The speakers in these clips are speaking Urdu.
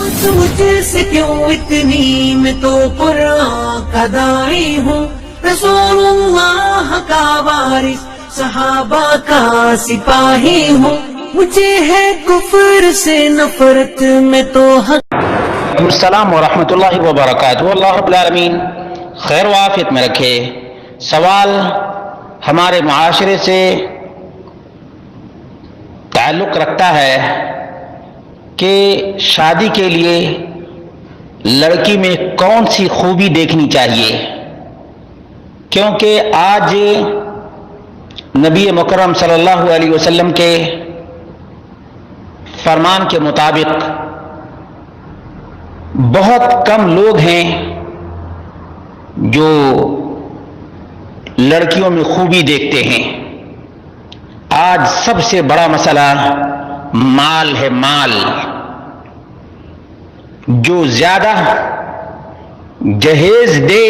مجھ سے کیوں اتنی میں تو قرآن کا داعی ہوں، رسول اللہ کا وارث صحابہ کا سپاہی ہوں، مجھے ہے کفر سے نفرت میں تو حق۔ السلام ورحمۃ اللہ وبرکاتہ۔ اللہ رب العالمین خیر و عافیت میں رکھے۔ سوال ہمارے معاشرے سے تعلق رکھتا ہے کہ شادی کے لیے لڑکی میں کون سی خوبی دیکھنی چاہیے، کیونکہ آج نبی مکرم صلی اللہ علیہ وسلم کے فرمان کے مطابق بہت کم لوگ ہیں جو لڑکیوں میں خوبی دیکھتے ہیں۔ آج سب سے بڑا مسئلہ مال ہے، مال۔ جو زیادہ جہیز دے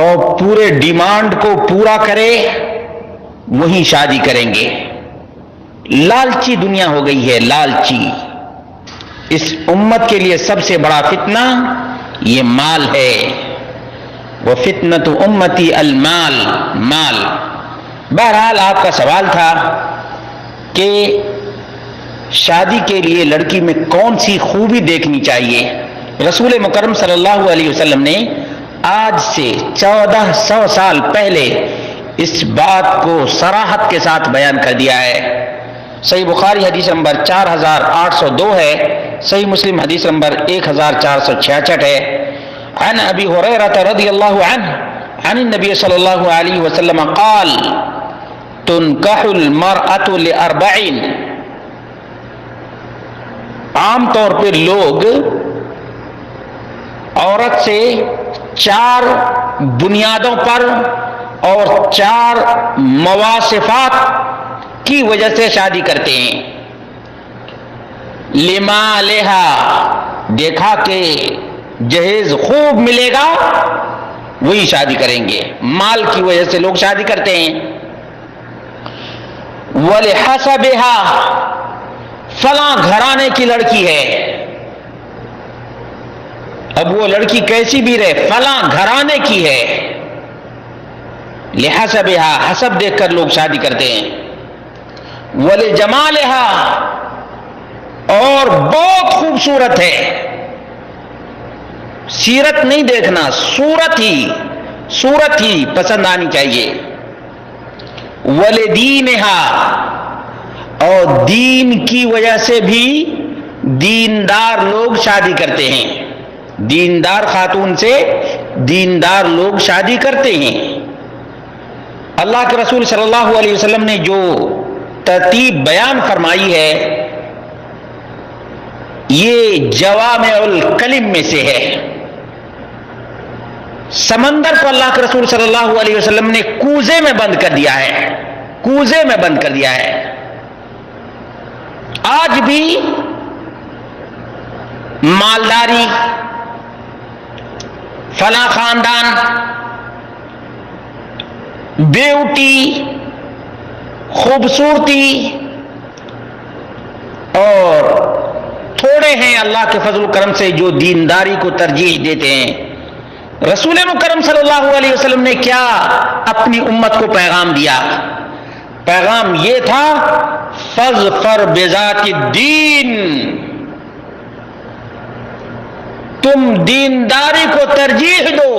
اور پورے ڈیمانڈ کو پورا کرے وہی شادی کریں گے۔ لالچی دنیا ہو گئی ہے، لالچی۔ اس امت کے لیے سب سے بڑا فتنہ یہ مال ہے۔ وفتنۃ امتی المال، مال۔ بہرحال آپ کا سوال تھا کہ شادی کے لیے لڑکی میں کون سی خوبی دیکھنی چاہیے۔ رسول مکرم صلی اللہ علیہ وسلم نے آج سے 1400 سال پہلے اس بات کو صراحت کے ساتھ بیان کر دیا ہے۔ صحیح بخاری حدیث نمبر 4802 ہے، صحیح مسلم حدیث نمبر 1466 ہے۔ عن ابی ہریرہ رضی اللہ عنہ عن النبی صلی اللہ علیہ وسلم قال تنکح المرأة لأربعین۔ عام طور پر لوگ عورت سے 4 بنیادوں پر اور 4 مواصفات کی وجہ سے شادی کرتے ہیں۔ لمالہا، دیکھا کہ جہیز خوب ملے گا وہی شادی کریں گے، مال کی وجہ سے لوگ شادی کرتے ہیں۔ ولحسبہا، فلاں گھرانے کی لڑکی ہے، اب وہ لڑکی کیسی بھی رہے فلاں گھرانے کی ہے۔ لحسبہا، حسب دیکھ کر لوگ شادی کرتے ہیں۔ ولجمالہا، اور بہت خوبصورت ہے، سیرت نہیں دیکھنا، صورت ہی پسند آنی چاہیے۔ ولدینہا، اور دین کی وجہ سے بھی دیندار لوگ شادی کرتے ہیں، دیندار خاتون سے دیندار لوگ شادی کرتے ہیں۔ اللہ کے رسول صلی اللہ علیہ وسلم نے جو ترتیب بیان فرمائی ہے یہ جوامع الکلم میں سے ہے۔ سمندر کو اللہ کے رسول صلی اللہ علیہ وسلم نے کوزے میں بند کر دیا ہے، کوزے میں بند کر دیا ہے۔ آج بھی مالداری، فلاں خاندان، بیوٹی، خوبصورتی، اور تھوڑے ہیں اللہ کے فضل و کرم سے جو دینداری کو ترجیح دیتے ہیں۔ رسول مکرم صلی اللہ علیہ وسلم نے کیا اپنی امت کو پیغام دیا؟ پیغام یہ تھا فاظفر بذات الدین، تم دینداری کو ترجیح دو،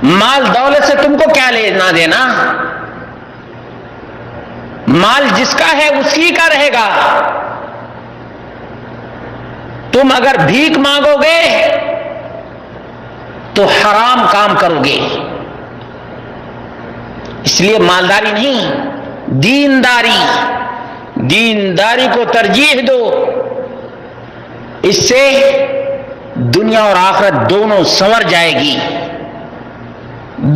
مال دولت سے تم کو کیا لینا دینا، مال جس کا ہے اسی کا رہے گا۔ تم اگر بھیک مانگو گے تو حرام کام کرو گے، اس لیے مالداری نہیں، دینداری کو ترجیح دو، اس سے دنیا اور آخرت دونوں سنور جائے گی،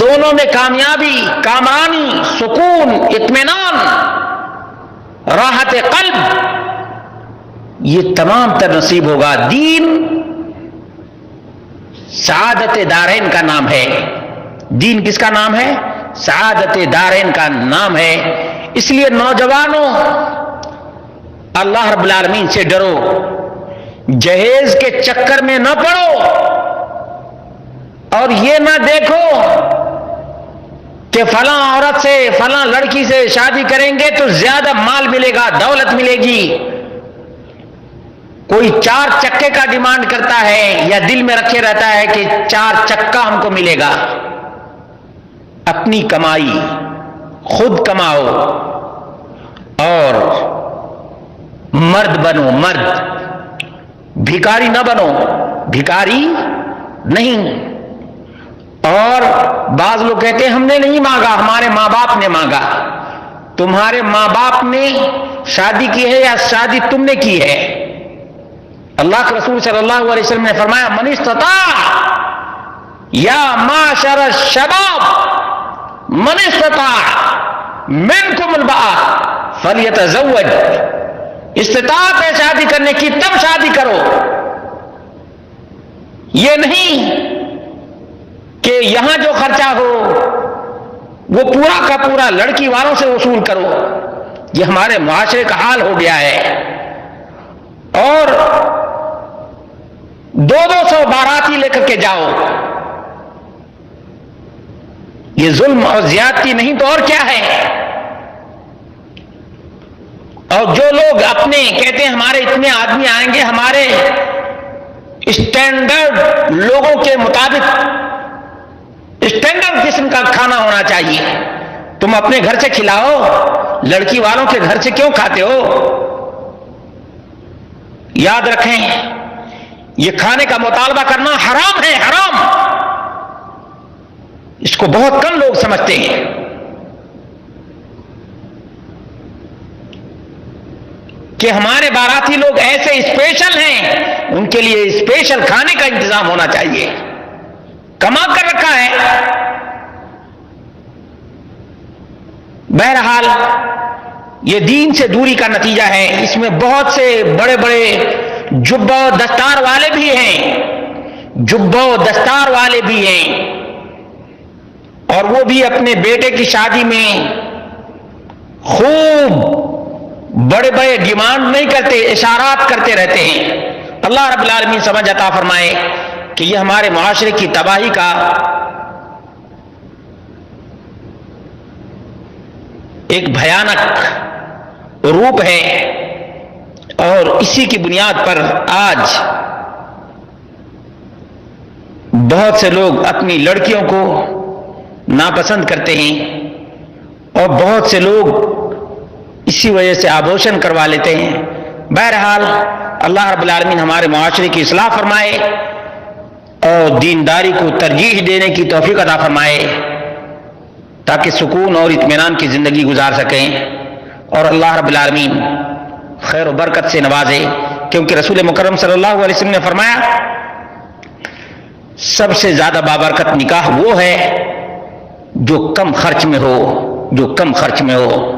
دونوں میں کامیابی، کامرانی، سکون، اطمینان، راحت قلب، یہ تمام تر نصیب ہوگا۔ دین سعادت دارین کا نام ہے، دین کس کا نام ہے؟ سعادت دارین کا نام ہے۔ اس لیے نوجوانوں اللہ رب العالمین سے ڈرو، جہیز کے چکر میں نہ پڑو، اور یہ نہ دیکھو کہ فلاں عورت سے، فلاں لڑکی سے شادی کریں گے تو زیادہ مال ملے گا، دولت ملے گی۔ کوئی 4 چکے کا ڈیمانڈ کرتا ہے یا دل میں رکھے رہتا ہے کہ 4 چکا ہم کو ملے گا۔ اپنی کمائی خود کماؤ اور مرد بنو، مرد، بھکاری نہ بنو، بھکاری نہیں۔ اور بعض لوگ کہتے ہیں ہم نے نہیں مانگا، ہمارے ماں باپ نے مانگا۔ تمہارے ماں باپ نے شادی کی ہے یا شادی تم نے کی ہے؟ اللہ کے رسول صلی اللہ علیہ وسلم نے فرمایا من استطاع یا معاشر الشباب من استطاع منکم الباء فلیتزوج، استطاعت ہے شادی کرنے کی تب شادی کرو، یہ نہیں کہ یہاں جو خرچہ ہو وہ پورا کا پورا لڑکی والوں سے وصول کرو۔ یہ ہمارے معاشرے کا حال ہو گیا ہے، اور 200 باراتی لے کر کے جاؤ۔ یہ ظلم اور زیادتی نہیں تو اور کیا ہے؟ اور جو لوگ اپنے کہتے ہیں ہمارے اتنے آدمی آئیں گے، ہمارے اسٹینڈرڈ لوگوں کے مطابق اسٹینڈرڈ قسم کا کھانا ہونا چاہیے، تم اپنے گھر سے کھلاؤ، لڑکی والوں کے گھر سے کیوں کھاتے ہو؟ یاد رکھیں یہ کھانے کا مطالبہ کرنا حرام ہے، حرام۔ اس کو بہت کم لوگ سمجھتے ہیں۔ کہ ہمارے باراتی لوگ ایسے اسپیشل ہیں، ان کے لیے اسپیشل کھانے کا انتظام ہونا چاہیے، کما کر رکھا ہے۔ بہرحال یہ دین سے دوری کا نتیجہ ہے۔ اس میں بہت سے بڑے بڑے جبہ و دستار والے بھی ہیں، جبہ و دستار والے بھی ہیں، اور وہ بھی اپنے بیٹے کی شادی میں خوب بڑے بڑے ڈیمانڈ نہیں کرتے، اشارات کرتے رہتے ہیں۔ اللہ رب العالمین سمجھ عطا فرمائے کہ یہ ہمارے معاشرے کی تباہی کا ایک بھیانک روپ ہے، اور اسی کی بنیاد پر آج بہت سے لوگ اپنی لڑکیوں کو ناپسند کرتے ہیں، اور بہت سے لوگ اسی وجہ سے آبوشن کروا لیتے ہیں۔ بہرحال اللہ رب العالمین ہمارے معاشرے کی اصلاح فرمائے اور دینداری کو ترجیح دینے کی توفیق عطا فرمائے، تاکہ سکون اور اطمینان کی زندگی گزار سکیں، اور اللہ رب العالمین خیر و برکت سے نوازے، کیونکہ رسول مکرم صلی اللہ علیہ وسلم نے فرمایا سب سے زیادہ بابرکت نکاح وہ ہے جو کم خرچ میں ہو، جو کم خرچ میں ہو۔